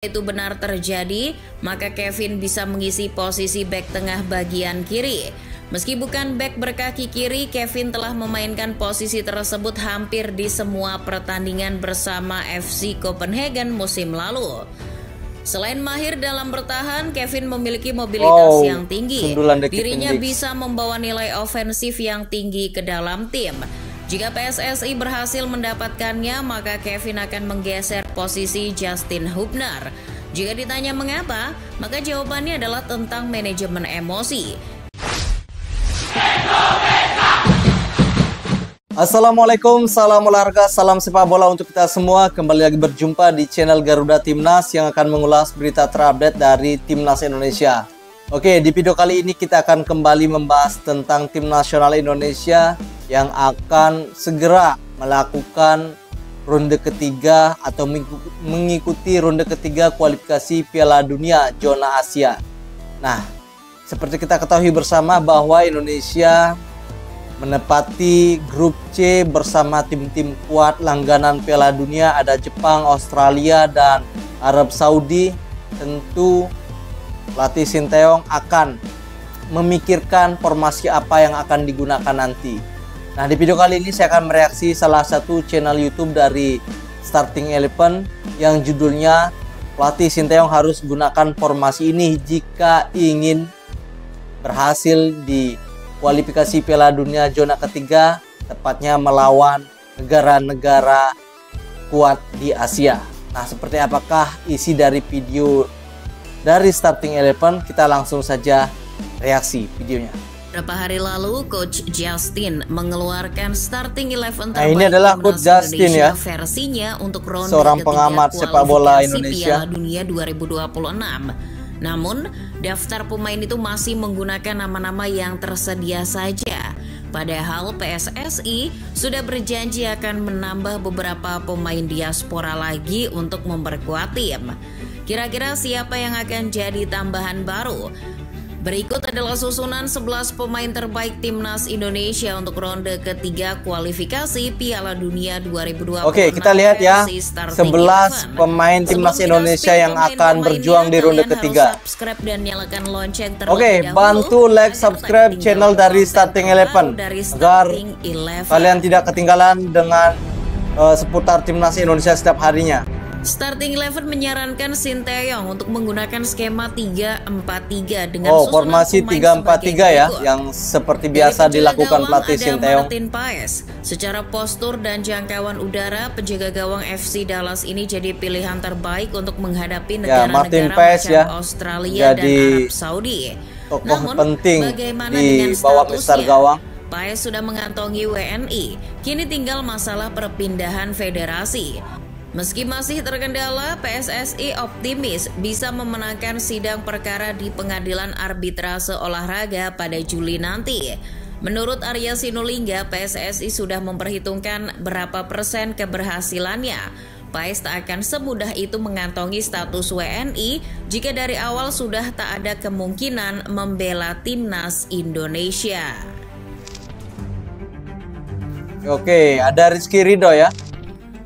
itu benar terjadi, maka Kevin bisa mengisi posisi bek tengah bagian kiri. Meski bukan bek berkaki kiri, Kevin telah memainkan posisi tersebut hampir di semua pertandingan bersama FC Copenhagen musim lalu. Selain mahir dalam bertahan, Kevin memiliki mobilitas yang tinggi. Dirinya bisa membawa nilai ofensif yang tinggi ke dalam tim. Jika PSSI berhasil mendapatkannya, maka Kevin akan menggeser posisi Justin Hubner. Jika ditanya mengapa, maka jawabannya adalah tentang manajemen emosi. Assalamualaikum, salam olahraga, salam sepak bola untuk kita semua. Kembali lagi berjumpa di channel Garuda Timnas yang akan mengulas berita terupdate dari Timnas Indonesia. Oke, di video kali ini kita akan kembali membahas tentang Tim Nasional Indonesia yang akan segera melakukan ronde ketiga atau mengikuti ronde ketiga kualifikasi Piala Dunia zona Asia. Nah, seperti kita ketahui bersama bahwa Indonesia menepati grup C bersama tim-tim kuat langganan Piala Dunia, ada Jepang, Australia, dan Arab Saudi. Tentu pelatih Sinteyong akan memikirkan formasi apa yang akan digunakan nanti. Nah, di video kali ini saya akan mereaksi salah satu channel YouTube dari Starting Eleven yang judulnya pelatih Sinteyong harus gunakan formasi ini jika ingin berhasil di kualifikasi Piala Dunia zona ketiga, tepatnya melawan negara-negara kuat di Asia. Nah, seperti apakah isi dari video dari Starting Eleven? Kita langsung saja reaksi videonya. Beberapa hari lalu, Coach Justin mengeluarkan starting 11 terbaik. Nah, ini adalah Coach Justin ya, versinya untuk ronde seorang ketiga pengamat sepak bola Indonesia. Piala Dunia 2026. Namun, daftar pemain itu masih menggunakan nama-nama yang tersedia saja. Padahal PSSI sudah berjanji akan menambah beberapa pemain diaspora lagi untuk memperkuat tim. Kira-kira siapa yang akan jadi tambahan baru? Berikut adalah susunan 11 pemain terbaik Timnas Indonesia untuk ronde ketiga kualifikasi Piala Dunia 2026. Oke, kita lihat ya, 11 pemain Timnas Indonesia yang akan berjuang di ronde ketiga. Oke, bantu like, subscribe channel dari Starting Eleven agar kalian tidak ketinggalan dengan seputar Timnas Indonesia setiap harinya. Starting 11 menyarankan Sinteyong untuk menggunakan skema 3-4-3 dengan formasi 3-4-3 ya, yang seperti biasa dilakukan pelatih Sinteyong. Martin Paes. Secara postur dan jangkauan udara, penjaga gawang FC Dallas ini jadi pilihan terbaik untuk menghadapi negara-negara macam Australia dan Arab Saudi. Tokoh penting di bawah besar gawang. Paes sudah mengantongi WNI, kini tinggal masalah perpindahan federasi. Meski masih terkendala, PSSI optimis bisa memenangkan sidang perkara di Pengadilan Arbitrase Olahraga pada Juli nanti. Menurut Arya Sinulinga, PSSI sudah memperhitungkan berapa persen keberhasilannya. Paes tak akan semudah itu mengantongi status WNI jika dari awal sudah tak ada kemungkinan membela Timnas Indonesia. Oke, ada Rizky Ridho ya.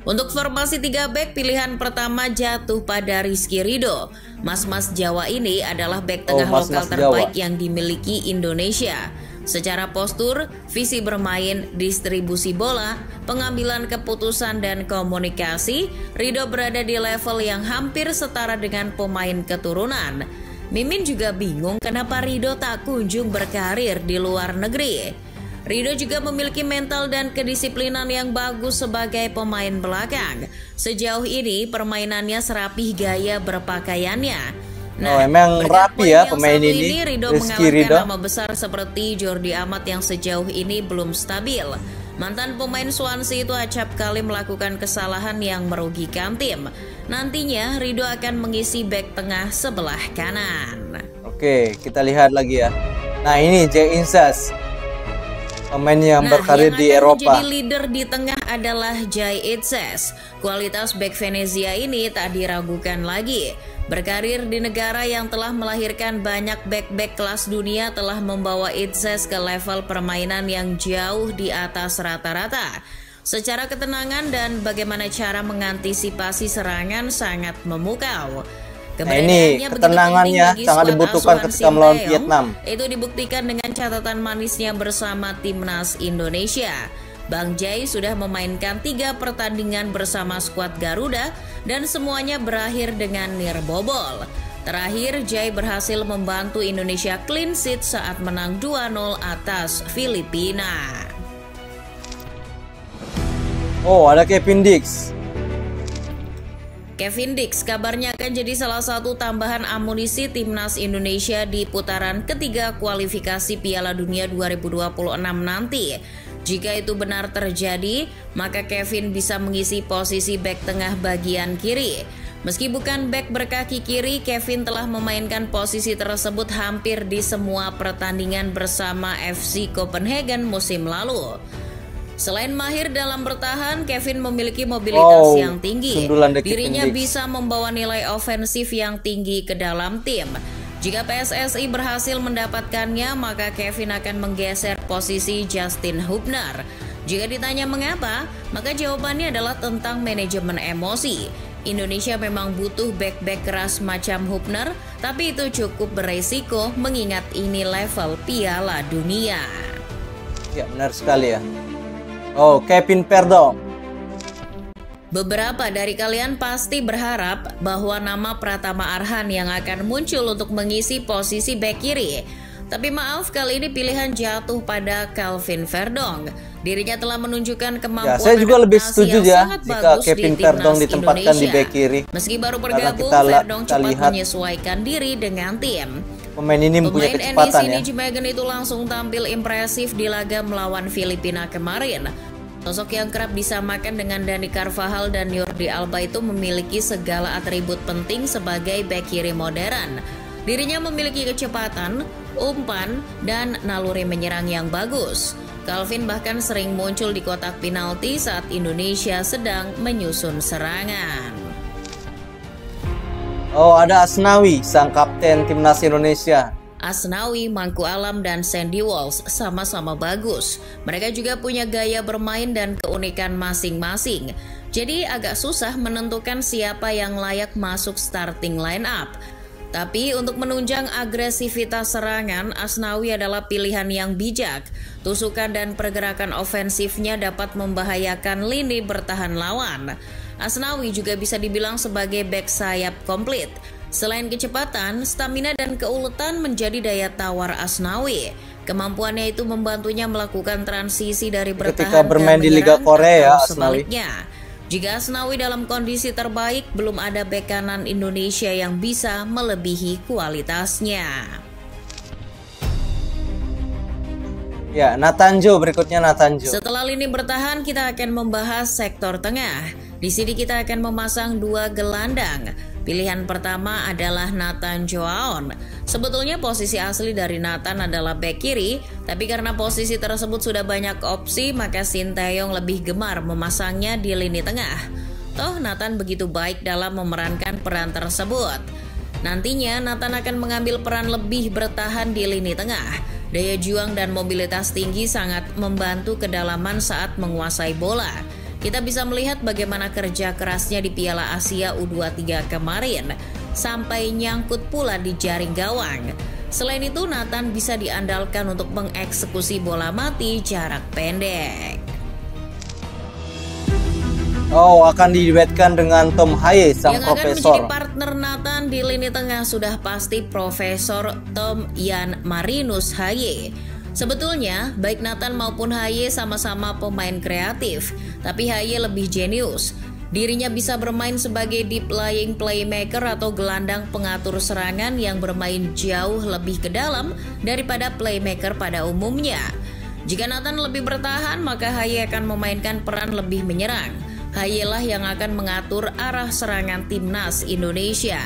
Untuk formasi 3 bek, pilihan pertama jatuh pada Rizky Ridho. Mas-mas Jawa ini adalah bek tengah lokal terbaik yang dimiliki Indonesia. Secara postur, visi bermain, distribusi bola, pengambilan keputusan dan komunikasi, Ridho berada di level yang hampir setara dengan pemain keturunan. Mimin juga bingung kenapa Ridho tak kunjung berkarir di luar negeri. Ridho juga memiliki mental dan kedisiplinan yang bagus sebagai pemain belakang. Sejauh ini permainannya serapih gaya berpakaiannya. Nah, emang rapi ya pemain ini. Ridho mengalahkan nama besar seperti Jordi Amat yang sejauh ini belum stabil. Mantan pemain Swansea itu acap kali melakukan kesalahan yang merugikan tim. Nantinya Ridho akan mengisi bek tengah sebelah kanan. Oke, kita lihat lagi ya. Nah, ini Jay Insas, pemain yang berkarir di Eropa. Jadi leader di tengah adalah Jay Itzes. Kualitas bek Venezia ini tak diragukan lagi. Berkarir di negara yang telah melahirkan banyak bek-bek kelas dunia telah membawa Itzes ke level permainan yang jauh di atas rata-rata. Secara ketenangan dan bagaimana cara mengantisipasi serangan sangat memukau. Ini ketenangannya sangat dibutuhkan ketika melawan Vietnam. Itu dibuktikan dengan catatan manisnya bersama timnas Indonesia. Bang Jai sudah memainkan 3 pertandingan bersama skuad Garuda dan semuanya berakhir dengan nirbobol. Terakhir, Jai berhasil membantu Indonesia clean sheet saat menang 2-0 atas Filipina. Oh, ada Kevin Dix. Kevin Dix kabarnya akan jadi salah satu tambahan amunisi timnas Indonesia di putaran ketiga kualifikasi Piala Dunia 2026 nanti. Jika itu benar terjadi, maka Kevin bisa mengisi posisi bek tengah bagian kiri. Meski bukan bek berkaki kiri, Kevin telah memainkan posisi tersebut hampir di semua pertandingan bersama FC Copenhagen musim lalu. Selain mahir dalam bertahan, Kevin memiliki mobilitas yang tinggi. Dirinya bisa membawa nilai ofensif yang tinggi ke dalam tim. Jika PSSI berhasil mendapatkannya, maka Kevin akan menggeser posisi Justin Hubner. Jika ditanya mengapa, maka jawabannya adalah tentang manajemen emosi. Indonesia memang butuh bek-bek keras macam Hubner, tapi itu cukup beresiko mengingat ini level Piala Dunia. Ya, benar sekali ya. Oh, Kevin Perdom. Beberapa dari kalian pasti berharap bahwa nama Pratama Arhan yang akan muncul untuk mengisi posisi bek kiri. Tapi maaf, kali ini pilihan jatuh pada Calvin Verdong. Dirinya telah menunjukkan kemampuan saya juga lebih setuju ya jika Kevin Verdong ditempatkan di bek kiri. Meski baru bergabung, Verdong cepat menyesuaikan diri dengan tim. Pemain ini punya kecepatan ya. Megan itu langsung tampil impresif di laga melawan Filipina kemarin. Sosok yang kerap disamakan dengan Dani Carvajal dan Jordi Alba itu memiliki segala atribut penting sebagai bek kiri modern. Dirinya memiliki kecepatan, umpan, dan naluri menyerang yang bagus. Calvin bahkan sering muncul di kotak penalti saat Indonesia sedang menyusun serangan. Oh, ada Asnawi, sang kapten timnas Indonesia. Asnawi, Mangku Alam, dan Sandy Walsh sama-sama bagus. Mereka juga punya gaya bermain dan keunikan masing-masing. Jadi agak susah menentukan siapa yang layak masuk starting line up. Tapi untuk menunjang agresivitas serangan, Asnawi adalah pilihan yang bijak. Tusukan dan pergerakan ofensifnya dapat membahayakan lini bertahan lawan. Asnawi juga bisa dibilang sebagai bek sayap komplit. Selain kecepatan, stamina dan keuletan menjadi daya tawar Asnawi. Kemampuannya itu membantunya melakukan transisi dari bertahan ketika bermain di Liga Korea, Asnawi. Jika Asnawi dalam kondisi terbaik, belum ada bek kanan Indonesia yang bisa melebihi kualitasnya. Ya, Natanjo berikutnya Natanjo. Setelah lini bertahan, kita akan membahas sektor tengah. Di sini kita akan memasang 2 gelandang. Pilihan pertama adalah Nathan Joaon. Sebetulnya posisi asli dari Nathan adalah bek kiri, tapi karena posisi tersebut sudah banyak opsi, maka Sinteyong lebih gemar memasangnya di lini tengah. Toh Nathan begitu baik dalam memerankan peran tersebut. Nantinya Nathan akan mengambil peran lebih bertahan di lini tengah. Daya juang dan mobilitas tinggi sangat membantu kedalaman saat menguasai bola. Kita bisa melihat bagaimana kerja kerasnya di Piala Asia U23 kemarin, sampai nyangkut pula di jaring gawang. Selain itu, Nathan bisa diandalkan untuk mengeksekusi bola mati jarak pendek. Oh, akan diduetkan dengan Tom Haye, sang profesor. Yang akan menjadi partner Nathan di lini tengah sudah pasti Profesor Tom Jan Marinus Haye. Sebetulnya, baik Nathan maupun Haye sama-sama pemain kreatif, tapi Haye lebih jenius. Dirinya bisa bermain sebagai deep lying playmaker atau gelandang pengatur serangan yang bermain jauh lebih ke dalam daripada playmaker pada umumnya. Jika Nathan lebih bertahan, maka Haye akan memainkan peran lebih menyerang. Haye lah yang akan mengatur arah serangan timnas Indonesia.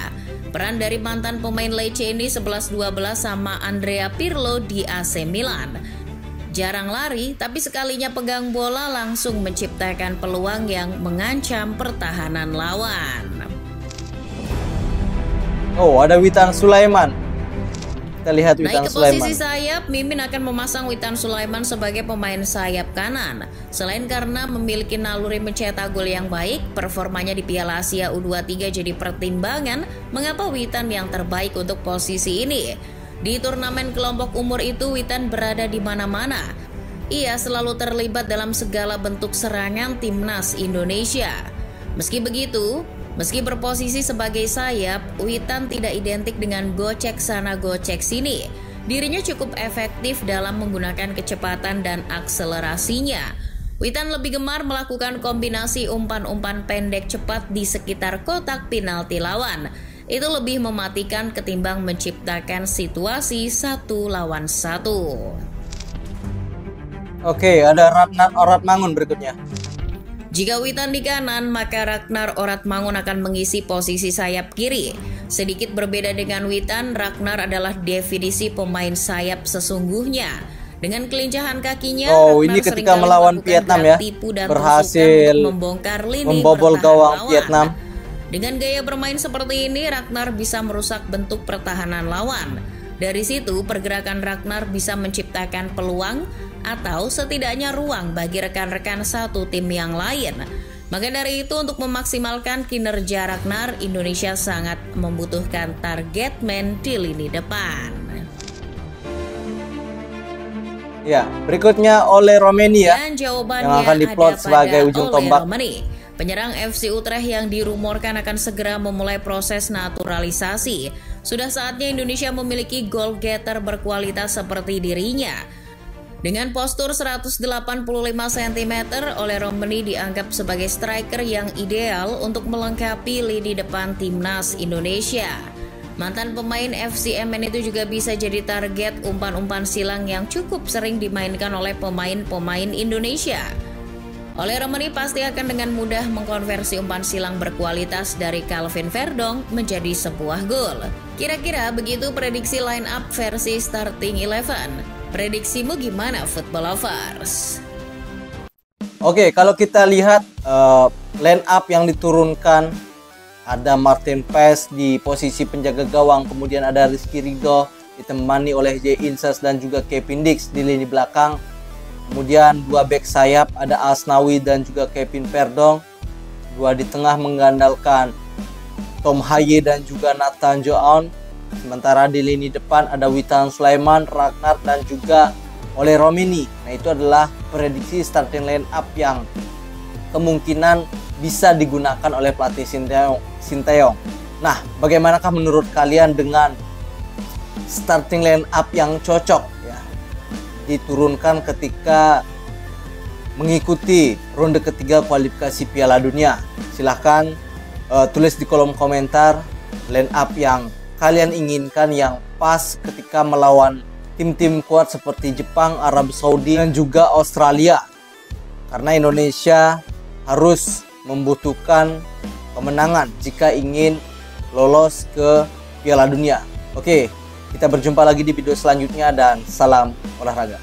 Peran dari mantan pemain Lecce ini 11-12 sama Andrea Pirlo di AC Milan. Jarang lari, tapi sekalinya pegang bola langsung menciptakan peluang yang mengancam pertahanan lawan. Oh, ada Witan Sulaiman. Kita lihat Witan Naik ke Sulaiman. posisi sayap, Mimin akan memasang Witan Sulaiman sebagai pemain sayap kanan. Selain karena memiliki naluri mencetak gol yang baik, performanya di Piala Asia U23 jadi pertimbangan mengapa Witan yang terbaik untuk posisi ini. Di turnamen kelompok umur itu, Witan berada di mana-mana. Ia selalu terlibat dalam segala bentuk serangan timnas Indonesia. Meski begitu, meski berposisi sebagai sayap, Witan tidak identik dengan gocek sana gocek sini. Dirinya cukup efektif dalam menggunakan kecepatan dan akselerasinya. Witan lebih gemar melakukan kombinasi umpan-umpan pendek cepat di sekitar kotak penalti lawan. Itu lebih mematikan ketimbang menciptakan situasi 1 lawan 1. Oke, ada Ragnar Oratmangun berikutnya. Jika Witan di kanan, maka Ragnar Oratmangun akan mengisi posisi sayap kiri. Sedikit berbeda dengan Witan, Ragnar adalah definisi pemain sayap sesungguhnya. Dengan kelincahan kakinya, ini ketika melawan Vietnam ya, berhasil membongkar lini membobol gawang Vietnam. Dengan gaya bermain seperti ini, Ragnar bisa merusak bentuk pertahanan lawan. Dari situ, pergerakan Ragnar bisa menciptakan peluang atau setidaknya ruang bagi rekan-rekan satu tim yang lain. Maka dari itu, untuk memaksimalkan kinerja Ragnar, Indonesia sangat membutuhkan target man di lini depan. Ya, berikutnya oleh Romania Dan jawabannya yang akan diplot sebagai ujung tombak. Penyerang FC Utrecht yang dirumorkan akan segera memulai proses naturalisasi. Sudah saatnya Indonesia memiliki goal getter berkualitas seperti dirinya. Dengan postur 185 cm, Ole Romani dianggap sebagai striker yang ideal untuk melengkapi lini depan timnas Indonesia. Mantan pemain FCMN itu juga bisa jadi target umpan-umpan silang yang cukup sering dimainkan oleh pemain-pemain Indonesia. Ole Romani pasti akan dengan mudah mengkonversi umpan silang berkualitas dari Calvin Verdong menjadi sebuah gol. Kira-kira begitu prediksi line up versi starting 11. Prediksimu gimana, Football Lovers? Oke, kalau kita lihat line up yang diturunkan, ada Martin Paes di posisi penjaga gawang, kemudian ada Rizky Ridho ditemani oleh Jay Insas dan juga Kevin Dix di lini belakang. Kemudian dua back sayap ada Asnawi dan juga Kevin Verdong. Dua di tengah mengandalkan Tom Haye dan juga Nathan Joaon. Sementara di lini depan ada Witan Sulaiman, Ragnar dan juga Ole Romani. Nah, itu adalah prediksi starting line up yang kemungkinan bisa digunakan oleh pelatih Sinteyong. Nah, bagaimanakah menurut kalian dengan starting line up yang cocok ya diturunkan ketika mengikuti ronde ketiga kualifikasi Piala Dunia? Silahkan tulis di kolom komentar line up yang kalian inginkan yang pas ketika melawan tim-tim kuat seperti Jepang, Arab Saudi, dan juga Australia. Karena Indonesia harus membutuhkan kemenangan jika ingin lolos ke Piala Dunia. Oke, kita berjumpa lagi di video selanjutnya dan salam olahraga.